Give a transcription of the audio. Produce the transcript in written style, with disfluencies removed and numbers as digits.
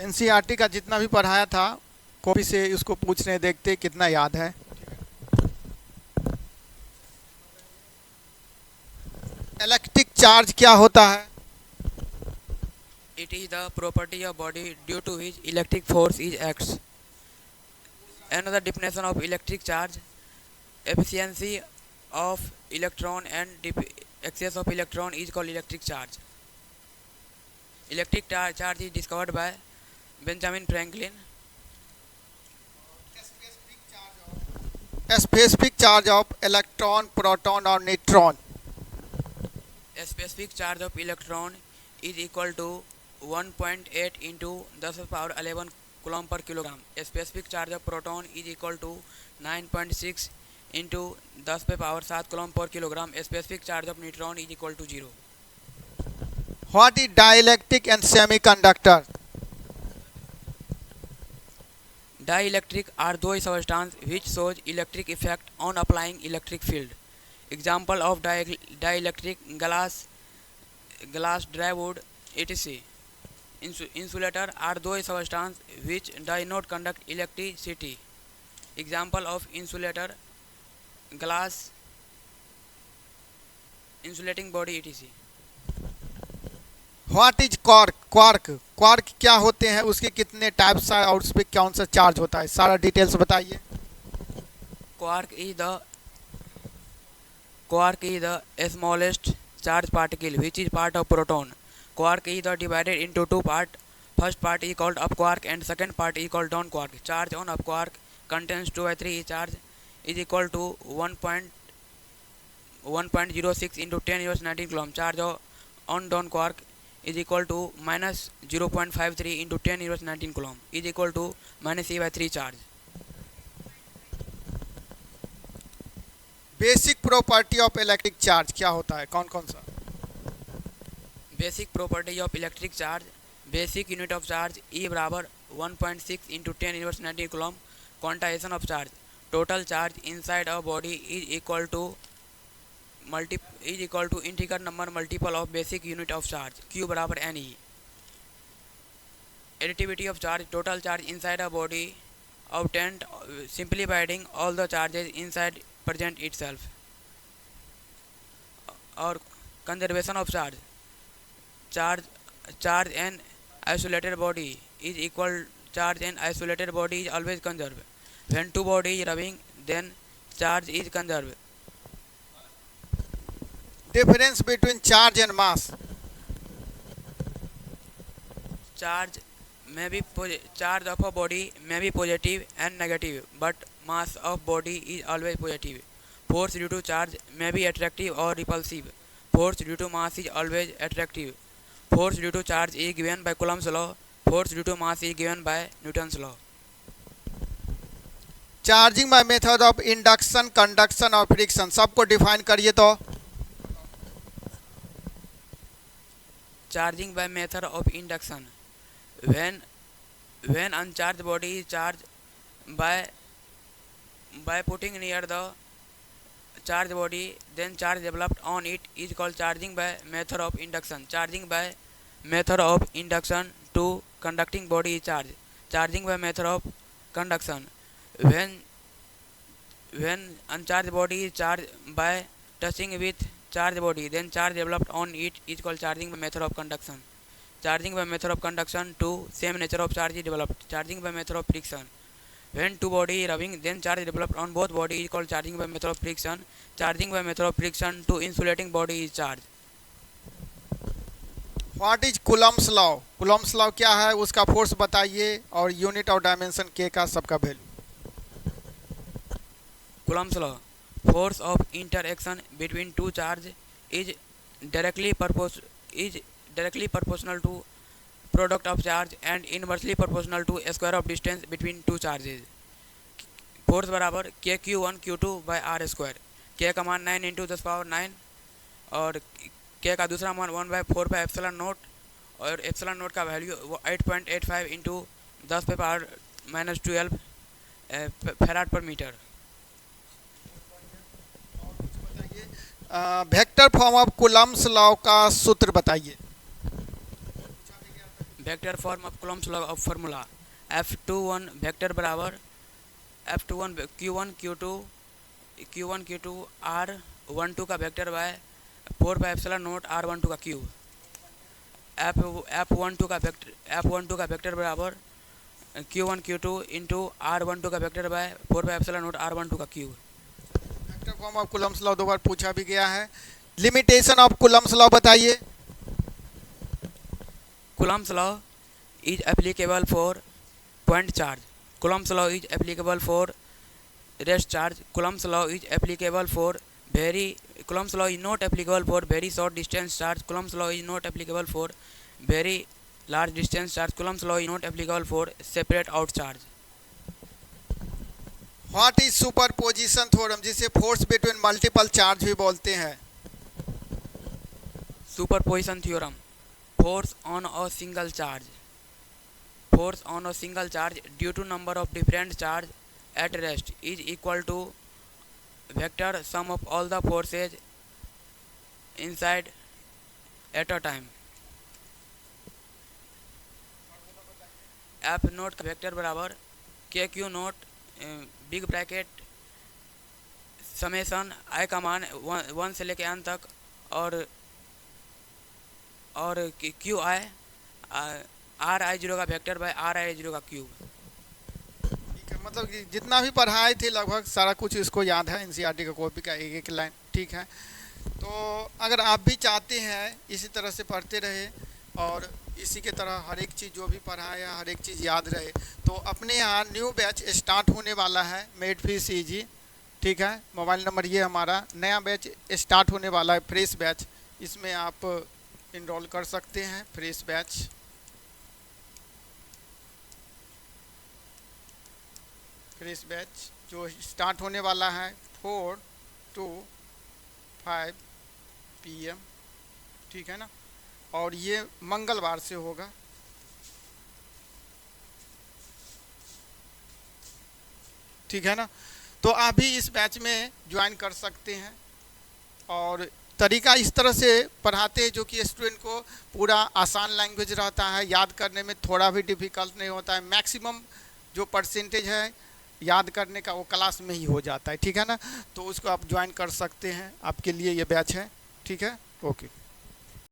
NCERT का जितना भी पढ़ाया था कॉपी से उसको पूछने देखते कितना याद है। इलेक्ट्रिक चार्ज क्या होता है? It is the property of body due to which electric force is acts. Another definition of electric charge: efficiency of electron and excess of electron is called electric charge. Electric charge is discovered by Benjamin Franklin. Specific charge of electron, proton और neutron. A specific charge of electron is equal to 1.8 into 10 to the power 11 coulomb per kilogram. A specific charge of proton is equal to 9.6 into 10 to the power 7 coulomb per kilogram. A specific charge of neutron is equal to 0. What is dielectric and semiconductor? Dielectric are those substances which shows electric effect on applying electric field. Example of dielectric: glass, dry wood, etc. Insulator are those substances which do not conduct electricity. Example of insulator: glass, insulating body, etc. What is quark? Quark क्या होते हैं, उसके कितने types हैं और उस पर कौन सा चार्ज होता है, सारा डिटेल्स बताइए। Quark is the smallest charged particle which is part of proton. Quark is divided into two parts. First part is called up quark and second part is called down quark. Charge on up quark contains 2/3. Charge is equal to 1.06 into 10^-19 coulomb. Charge on down quark is equal to minus 0.53 into 10^-19 coulomb is equal to minus E/3 charge. Basic property of electric charge क्या होता है, कौन कौन सा? Basic property of electric charge: basic unit of charge E बराबर 1.6 into 10^-19 coulomb. Quantization of charge: total charge inside a body is equal to integer number multiple of basic unit of charge Q बराबर Ne. Additivity of charge: total charge inside a body obtained simply by adding all the charges inside present itself. Or conservation of charge: charge in isolated body is equal charge in isolated body is always conserved. When two bodies is rubbing, then charge is conserved. Difference between charge and mass? Charge of a body may be positive and negative, but mass of body is always positive. Force due to charge may be attractive or repulsive. Force due to mass is always attractive. Force due to charge is given by Coulomb's law. Force due to mass is given by Newton's law. Charging by method of induction, conduction और friction सबको define करिए तो। Charging by method of induction: when uncharged body is charged by putting near the charged body, then charge developed on it is called charging by method of induction. Charging by method of induction to conducting body is charged. Charging by method of conduction: when uncharged body is charged by touching with charged body, then charge developed on it is called charging by method of conduction. Charging by method of conduction to same nature of charge is developed. Charging by method of friction: when two bodies rubbing, then charge developed on both bodies is called charging by method of friction. Charging by method of friction to insulating body is charge. What is Coulomb's law? Coulomb's law क्या है, उसका force बताइए और unit of dimension के का सबका value. Coulomb's law: force of interaction between two charges is directly proportional to product of charge and inversely proportional to square of distance between two charges. Force बराबर KQ1 Q2 by R square. K का मान 9 into 10⁹ और K का दूसरा मान 1/4 by epsilon naught और epsilon naught का value 8.85 into 10⁻⁻12 farad per metre. Vector form of Coulomb's law का सूत्र बताइए। Vector form of Coulomb's law of formula F21 vector बराबर F21 Q1 Q2 R12 का vector by 4 by epsilon naught R12 का cube. F12 का vector बराबर Q1 Q2 into R12 का vector by 4 by epsilon naught R12 का cube. Vector form of Coulomb's law दो बार पूछा भी गया है। लिमिटेशन ऑफ कूलम्स लॉ बताइए। Coulomb's law is applicable for point charge. Coulomb's law is applicable for rest charge. Coulomb's law is applicable for Coulomb's law is not applicable for very short distance charge. Coulomb's law is not applicable for very large distance charge. Coulomb's law is not applicable for separate out charge. What is superposition theorem, जिसे force between multiple charge भी बोलते हैं? Superposition theorem. Force on a single charge. Force on a single charge due to number of different charge at rest is equal to vector sum of all the forces inside at a time. F naught का vector बराबर के Q naught big bracket summation i का मान 1 से लेके n तक और Q I RI0 का वेक्टर बाय RI0 का क्यूब। ठीक है, मतलब कि जितना भी पढ़ाए थे लगभग सारा कुछ इसको याद है, एनसीईआरटी का कॉपी का एक एक लाइन। ठीक है, तो अगर आप भी चाहते हैं इसी तरह से पढ़ते रहे और इसी के तरह हर एक चीज़ जो भी पढ़ाया हर एक चीज़ याद रहे, तो अपने यहाँ न्यू बैच स्टार्ट होने वाला है मेड फीस ईजी। ठीक है, मोबाइल नंबर ये हमारा नया बैच स्टार्ट होने वाला है, फ्रेश बैच। इसमें आप इनरोल कर सकते हैं, फ्रेश बैच। फ्रेश बैच जो स्टार्ट होने वाला है 4 to 5 PM। ठीक है ना, और ये मंगलवार से होगा। ठीक है ना, तो आप भी इस बैच में ज्वाइन कर सकते हैं। और तरीका इस तरह से पढ़ाते हैं जो कि स्टूडेंट को पूरा आसान लैंग्वेज रहता है, याद करने में थोड़ा भी डिफ़िकल्ट नहीं होता है। मैक्सिमम जो परसेंटेज है याद करने का वो क्लास में ही हो जाता है। ठीक है ना, तो उसको आप ज्वाइन कर सकते हैं, आपके लिए ये बैच है। ठीक है, ओके।